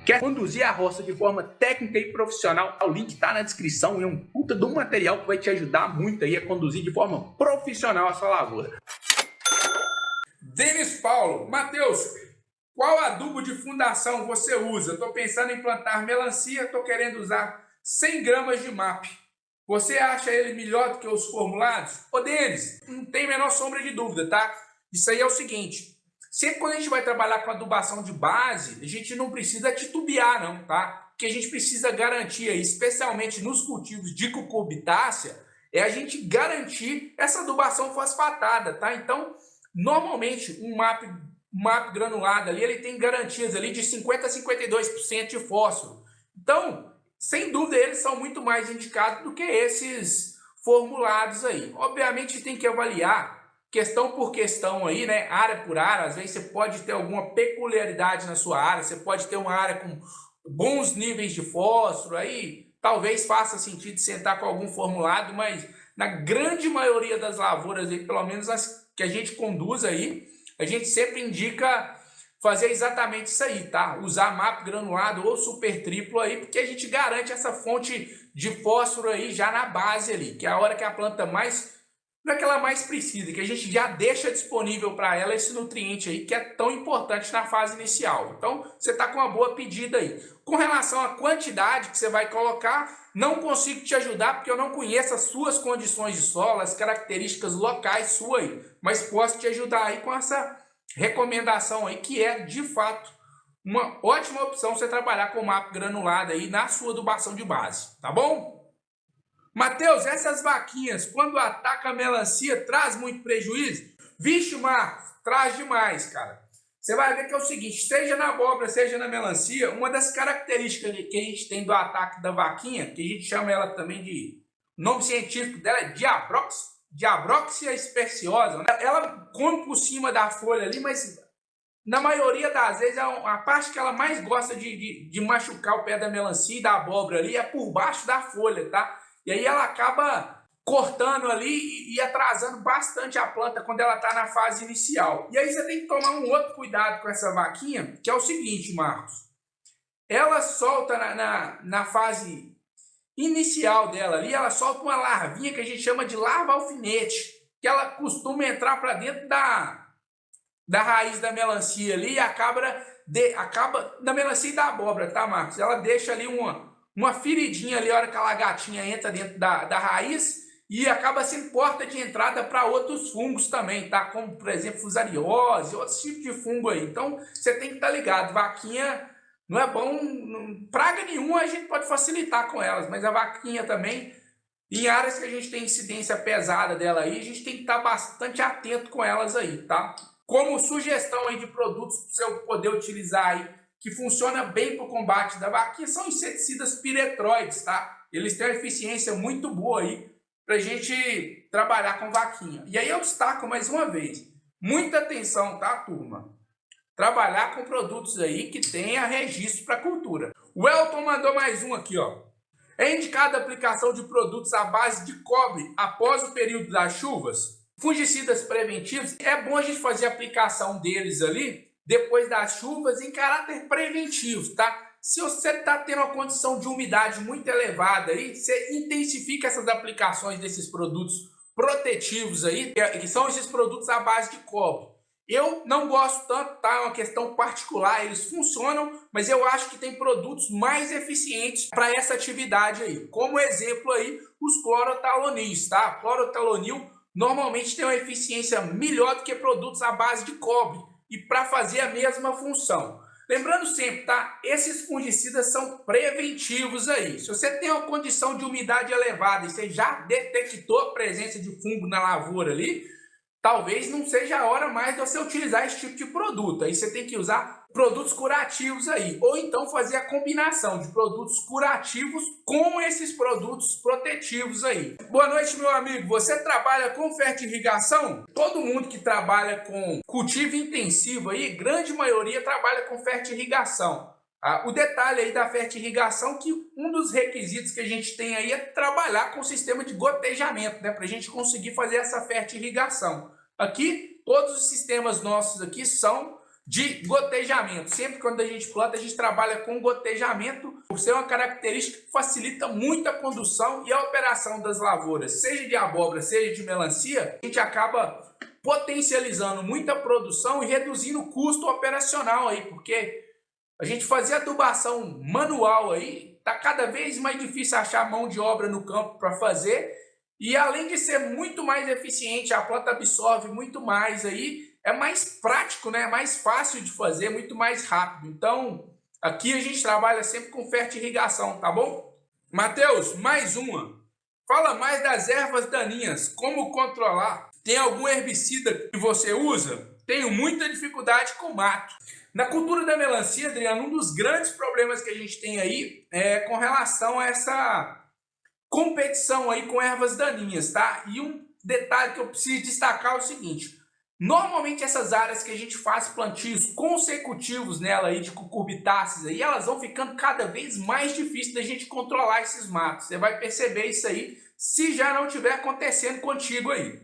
Quer conduzir a roça de forma técnica e profissional? O link está na descrição e é um puta de um material que vai te ajudar muito aí a conduzir de forma profissional a sua lavoura. Denis Paulo, Matheus, qual adubo de fundação você usa? Estou pensando em plantar melancia, estou querendo usar 100 gramas de MAP. Você acha ele melhor do que os formulados? Ô Denis, não tem a menor sombra de dúvida, tá? Isso aí é o seguinte, sempre quando a gente vai trabalhar com adubação de base, a gente não precisa titubear não, tá? O que a gente precisa garantir aí, especialmente nos cultivos de cucurbitácea, é a gente garantir essa adubação fosfatada, tá? Então, normalmente, um MAP granulado ali, ele tem garantias ali de 50% a 52% de fósforo. Então, sem dúvida, eles são muito mais indicados do que esses formulados aí. Obviamente, tem que avaliar questão por questão aí, né? Área por área. Às vezes você pode ter alguma peculiaridade na sua área, você pode ter uma área com bons níveis de fósforo, aí talvez faça sentido sentar com algum formulado, mas na grande maioria das lavouras, aí, pelo menos as que a gente conduz aí, a gente sempre indica fazer exatamente isso aí, tá? Usar MAP granulado ou super triplo aí, porque a gente garante essa fonte de fósforo aí já na base ali, que é a hora que a planta não é que ela mais precisa, que a gente já deixa disponível para ela esse nutriente aí que é tão importante na fase inicial. Então, você está com uma boa pedida aí. Com relação à quantidade que você vai colocar, não consigo te ajudar porque eu não conheço as suas condições de solo, as características locais suas aí, mas posso te ajudar aí com essa recomendação aí, que é, de fato, uma ótima opção você trabalhar com MAP granulado aí na sua adubação de base, tá bom? Matheus, essas vaquinhas, quando ataca a melancia, traz muito prejuízo? Vixe, Marcos, traz demais, cara. Você vai ver que é o seguinte, seja na abóbora, seja na melancia, uma das características que a gente tem do ataque da vaquinha, que a gente chama ela também de, o nome científico dela é Diabroxia speciosa, né? Ela come por cima da folha ali, mas na maioria das vezes a parte que ela mais gosta de machucar o pé da melancia e da abóbora ali é por baixo da folha, tá? E aí ela acaba cortando ali e atrasando bastante a planta quando ela está na fase inicial. E aí você tem que tomar um outro cuidado com essa vaquinha, que é o seguinte, Marcos. Ela solta na fase inicial dela ali, ela solta uma larvinha que a gente chama de larva alfinete, que ela costuma entrar para dentro da raiz da melancia ali e acaba da melancia e da abóbora, tá, Marcos? Ela deixa ali uma feridinha ali, a hora que a lagartinha entra dentro da raiz e acaba sendo porta de entrada para outros fungos também, tá? Como, por exemplo, fusariose, outros tipos de fungo aí. Então, você tem que estar ligado. Vaquinha não é bom, praga nenhuma a gente pode facilitar com elas, mas a vaquinha também, em áreas que a gente tem incidência pesada dela aí, a gente tem que estar bastante atento com elas aí, tá? Como sugestão aí de produtos para você poder utilizar aí, que funciona bem para o combate da vaquinha, são inseticidas piretroides, tá? Eles têm uma eficiência muito boa aí para a gente trabalhar com vaquinha. E aí eu destaco mais uma vez, muita atenção, tá, turma? Trabalhar com produtos aí que tenha registro para cultura. O Elton mandou mais um aqui, ó. É indicada a aplicação de produtos à base de cobre após o período das chuvas? Fungicidas preventivos, é bom a gente fazer a aplicação deles ali depois das chuvas em caráter preventivo, tá? Se você está tendo uma condição de umidade muito elevada aí, você intensifica essas aplicações desses produtos protetivos aí, que são esses produtos à base de cobre. Eu não gosto tanto, tá? É uma questão particular, eles funcionam, mas eu acho que tem produtos mais eficientes para essa atividade aí. Como exemplo aí, os clorotalonis, tá? Clorotalonil normalmente tem uma eficiência melhor do que produtos à base de cobre e para fazer a mesma função. Lembrando sempre, tá? Esses fungicidas são preventivos aí. Se você tem uma condição de umidade elevada e você já detectou a presença de fungo na lavoura ali, talvez não seja a hora mais de você utilizar esse tipo de produto. Aí você tem que usar produtos curativos aí. Ou então fazer a combinação de produtos curativos com esses produtos protetivos aí. Boa noite, meu amigo. Você trabalha com fertirrigação? Todo mundo que trabalha com cultivo intensivo aí, grande maioria trabalha com fertirrigação. O detalhe aí da fertirrigação é que um dos requisitos que a gente tem aí é trabalhar com o sistema de gotejamento, né? Para a gente conseguir fazer essa fertirrigação. Aqui, todos os sistemas nossos aqui são de gotejamento. Sempre quando a gente planta, a gente trabalha com gotejamento, por ser uma característica que facilita muito a condução e a operação das lavouras, seja de abóbora, seja de melancia. A gente acaba potencializando muita produção e reduzindo o custo operacional aí, porque a gente fazer adubação manual aí, tá cada vez mais difícil achar mão de obra no campo para fazer, e além de ser muito mais eficiente, a planta absorve muito mais aí, é mais prático, né? É mais fácil de fazer, muito mais rápido. Então, aqui a gente trabalha sempre com fertirrigação, tá bom? Matheus, mais uma. Fala mais das ervas daninhas, como controlar? Tem algum herbicida que você usa? Tenho muita dificuldade com mato. Na cultura da melancia, Adriano, um dos grandes problemas que a gente tem aí é com relação a essa competição aí com ervas daninhas, tá? E um detalhe que eu preciso destacar é o seguinte: normalmente essas áreas que a gente faz plantios consecutivos nela aí de cucurbitáceas aí, elas vão ficando cada vez mais difíceis da gente controlar esses matos. Você vai perceber isso aí se já não estiver acontecendo contigo aí.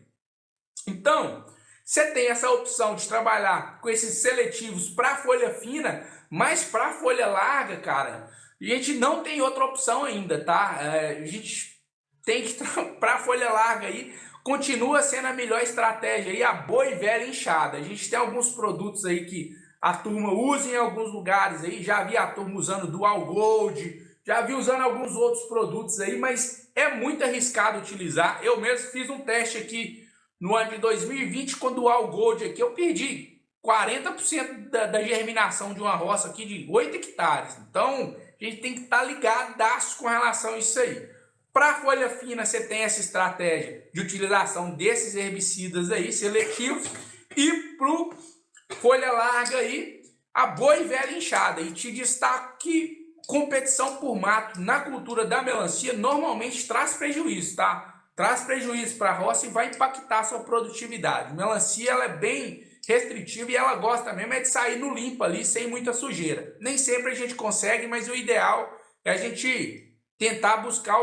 Então, você tem essa opção de trabalhar com esses seletivos para folha fina, mas para folha larga, cara, a gente não tem outra opção ainda, tá? A gente tem que, para folha larga aí, continua sendo a melhor estratégia aí, a boa e velha enxada. A gente tem alguns produtos aí que a turma usa em alguns lugares aí, já vi a turma usando Dual Gold, já vi usando alguns outros produtos aí, mas é muito arriscado utilizar. Eu mesmo fiz um teste aqui no ano de 2020 com Dual Gold aqui, eu perdi 40% da germinação de uma roça aqui de 8 hectares. Então, a gente tem que estar ligadaço com relação a isso aí. Para folha fina, você tem essa estratégia de utilização desses herbicidas aí, seletivos. E para folha larga aí, a boa e velha enxada. E te destaco que competição por mato na cultura da melancia normalmente traz prejuízo, tá? Traz prejuízo para a roça e vai impactar a sua produtividade. Melancia, ela é bem restritiva e ela gosta mesmo é de sair no limpo ali, sem muita sujeira. Nem sempre a gente consegue, mas o ideal é a gente tentar buscar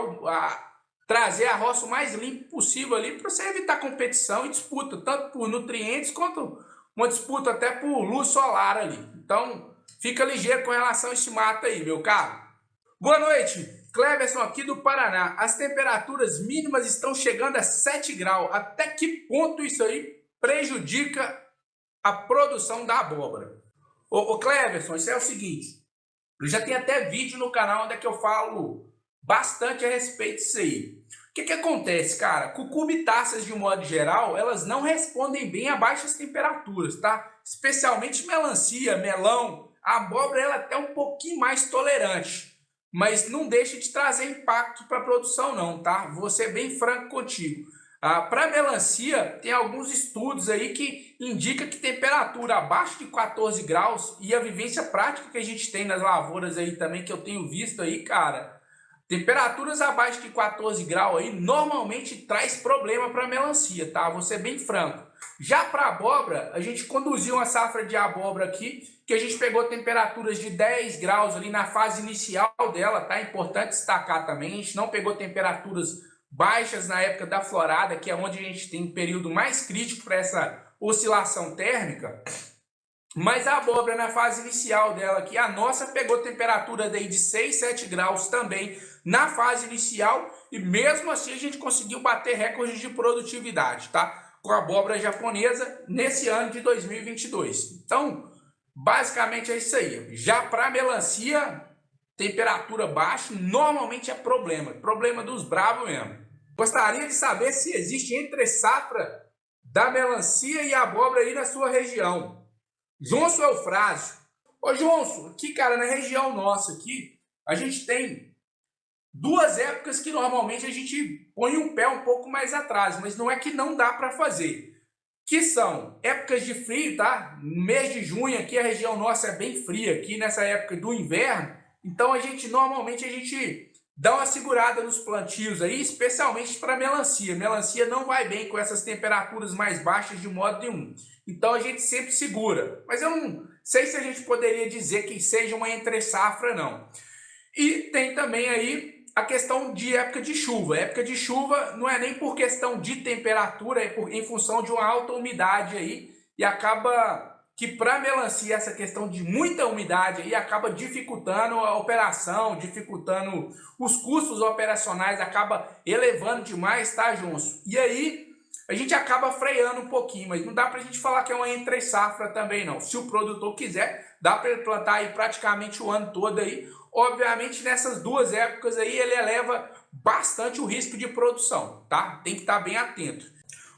trazer a roça o mais limpo possível ali para você evitar competição e disputa, tanto por nutrientes quanto uma disputa até por luz solar ali. Então, fica ligeiro com relação a esse mato aí, meu caro. Boa noite, Cleverson aqui do Paraná. As temperaturas mínimas estão chegando a 7 graus. Até que ponto isso aí prejudica a produção da abóbora? Ô Cleverson, isso é o seguinte, eu já tenho até vídeo no canal onde é que eu falo bastante a respeito disso aí. O que acontece, cara? Cucurbitáceas, de um modo geral, elas não respondem bem a baixas temperaturas, tá? Especialmente melancia, melão, a abóbora ela é até um pouquinho mais tolerante, mas não deixa de trazer impacto para a produção não, tá? Vou ser bem franco contigo. Para melancia, tem alguns estudos aí que indicam que temperatura abaixo de 14 graus e a vivência prática que a gente tem nas lavouras aí também, que eu tenho visto aí, cara, temperaturas abaixo de 14 graus aí normalmente traz problema para melancia, tá? Vou ser bem franco. Já para abóbora, a gente conduziu uma safra de abóbora aqui, que a gente pegou temperaturas de 10 graus ali na fase inicial dela, tá? Importante destacar também, a gente não pegou temperaturas baixas na época da florada, que é onde a gente tem um período mais crítico para essa oscilação térmica. Mas a abóbora na fase inicial dela aqui, a nossa pegou temperatura daí de 6, 7 graus também na fase inicial, e mesmo assim a gente conseguiu bater recordes de produtividade, tá? Com a abóbora japonesa nesse ano de 2022. Então, basicamente é isso aí. Já para melancia, temperatura baixa normalmente é problema dos bravos mesmo. Gostaria de saber se existe entre safra da melancia e abóbora aí na sua região. Johnson Eufrásio. Ô Johnson, aqui cara, na região nossa aqui, a gente tem duas épocas que normalmente a gente põe um pé um pouco mais atrás, mas não é que não dá para fazer. Que são épocas de frio, tá? No mês de junho aqui a região nossa é bem fria aqui nessa época do inverno. Então normalmente a gente dá uma segurada nos plantios aí, especialmente para melancia. Melancia não vai bem com essas temperaturas mais baixas de modo nenhum. Então a gente sempre segura. Mas eu não sei se a gente poderia dizer que seja uma entre safra não. E tem também aí a questão de época de chuva. Época de chuva não é nem por questão de temperatura, é em função de uma alta umidade aí e acaba que para melancia essa questão de muita umidade aí acaba dificultando a operação, dificultando os custos operacionais, acaba elevando demais, tá, Johnson? E aí a gente acaba freando um pouquinho, mas não dá para a gente falar que é uma entre safra também não. Se o produtor quiser, dá para ele plantar aí praticamente o ano todo aí. Obviamente nessas duas épocas aí ele eleva bastante o risco de produção, tá? Tem que estar bem atento.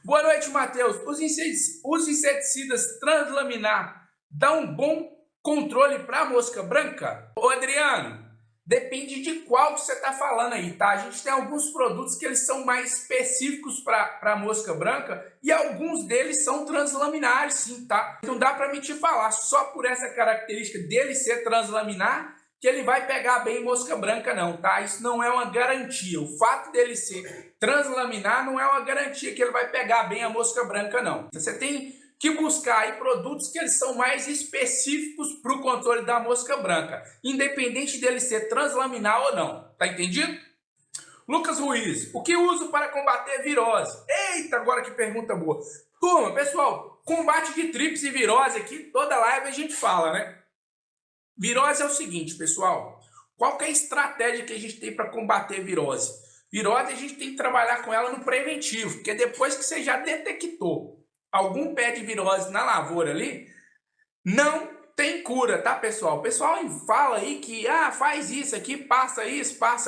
Boa noite, Matheus. Os inseticidas translaminar dão um bom controle para a mosca branca? Ô, Adriano, depende de qual que você está falando aí, tá? A gente tem alguns produtos que eles são mais específicos para a mosca branca e alguns deles são translaminares, sim, tá? Não dá para me te falar só por essa característica dele ser translaminar que ele vai pegar bem mosca branca não, tá? Isso não é uma garantia. O fato dele ser translaminar não é uma garantia que ele vai pegar bem a mosca branca não. Você tem que buscar aí produtos que eles são mais específicos para o controle da mosca branca, independente dele ser translaminar ou não. Tá entendido? Lucas Ruiz, o que uso para combater virose? Eita, agora que pergunta boa. Turma, pessoal, combate de trips e virose aqui, toda live a gente fala, né? Virose é o seguinte, pessoal, qual que é a estratégia que a gente tem para combater virose? Virose a gente tem que trabalhar com ela no preventivo, porque depois que você já detectou algum pé de virose na lavoura ali, não tem cura, tá, pessoal? O pessoal fala aí que faz isso aqui, passa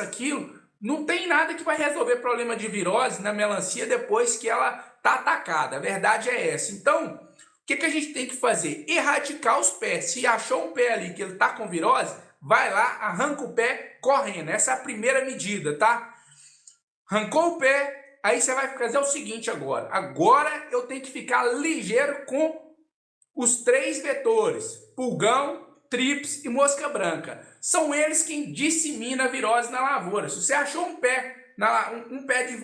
aquilo, não tem nada que vai resolver problema de virose na melancia depois que ela tá atacada, a verdade é essa. Então, o que a gente tem que fazer? Erradicar os pés. Se achou um pé ali que ele está com virose, vai lá, arranca o pé correndo. Essa é a primeira medida, tá? Arrancou o pé, aí você vai fazer o seguinte agora. Agora eu tenho que ficar ligeiro com os 3 vetores. Pulgão, trips e mosca branca. São eles quem dissemina a virose na lavoura. Se você achou um pé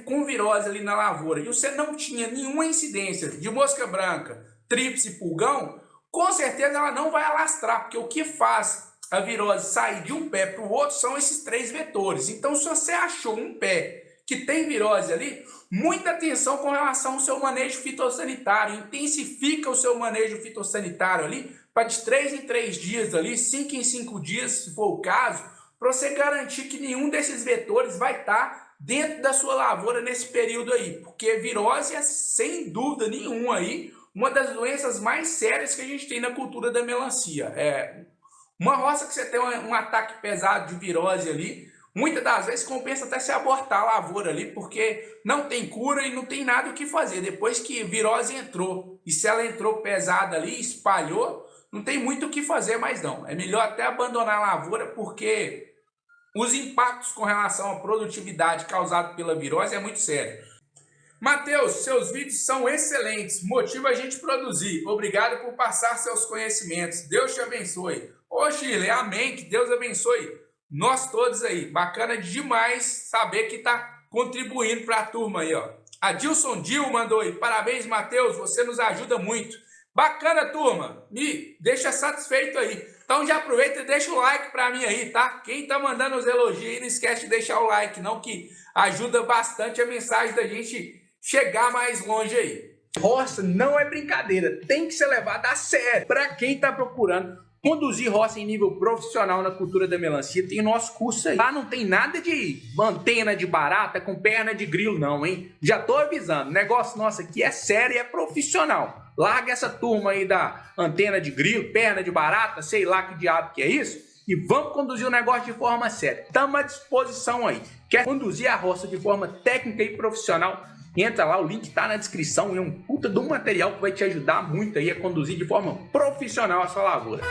com virose ali na lavoura e você não tinha nenhuma incidência de mosca branca, trips e pulgão, com certeza ela não vai alastrar, porque o que faz a virose sair de um pé para o outro são esses 3 vetores. Então, se você achou um pé que tem virose ali, muita atenção com relação ao seu manejo fitossanitário, intensifica o seu manejo fitossanitário ali, para de 3 em 3 dias ali, 5 em 5 dias, se for o caso, para você garantir que nenhum desses vetores vai estar dentro da sua lavoura nesse período aí, porque virose é sem dúvida nenhuma aí uma das doenças mais sérias que a gente tem na cultura da melancia. Uma roça que você tem um ataque pesado de virose ali, muitas das vezes compensa até se abortar a lavoura ali, porque não tem cura e não tem nada o que fazer. Depois que virose entrou, e se ela entrou pesada ali, espalhou, não tem muito o que fazer mais não. É melhor até abandonar a lavoura, porque os impactos com relação à produtividade causado pela virose é muito sério. Matheus, seus vídeos são excelentes, motiva a gente a produzir. Obrigado por passar seus conhecimentos. Deus te abençoe. Ô, Chile, amém, que Deus abençoe nós todos aí. Bacana demais saber que está contribuindo para a turma aí, ó. Adilson Dil mandou aí. Parabéns, Matheus, você nos ajuda muito. Bacana, turma. Me deixa satisfeito aí. Então já aproveita e deixa o like para mim aí, tá? Quem tá mandando os elogios aí, não esquece de deixar o like não, que ajuda bastante a mensagem da gente chegar mais longe aí. Roça não é brincadeira, tem que ser levado a sério. Para quem está procurando conduzir roça em nível profissional na cultura da melancia, tem o nosso curso aí. Lá não tem nada de antena de barata com perna de grilo não, hein? Já tô avisando, o negócio nosso aqui é sério e é profissional. Larga essa turma aí da antena de grilo, perna de barata, sei lá que diabo que é isso, e vamos conduzir o negócio de forma séria. Estamos à disposição aí. Quer conduzir a roça de forma técnica e profissional? Entra lá, o link está na descrição e é um puta de um material que vai te ajudar muito aí a conduzir de forma profissional a sua lavoura.